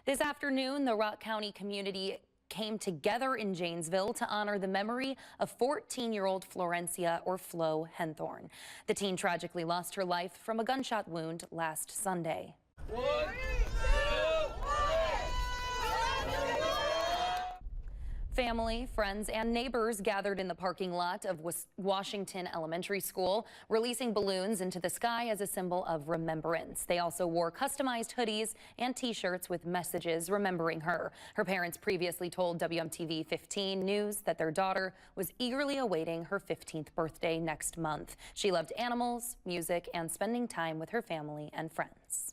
This afternoon, the Rock County community came together in Janesville to honor the memory of 14-year-old Florencia or Flo Henthorn. The teen tragically lost her life from a gunshot wound last Sunday. Family, friends, and neighbors gathered in the parking lot of Washington Elementary School, releasing balloons into the sky as a symbol of remembrance. They also wore customized hoodies and T-shirts with messages remembering her. Her parents previously told WMTV 15 News that their daughter was eagerly awaiting her 15th birthday next month. She loved animals, music, and spending time with her family and friends.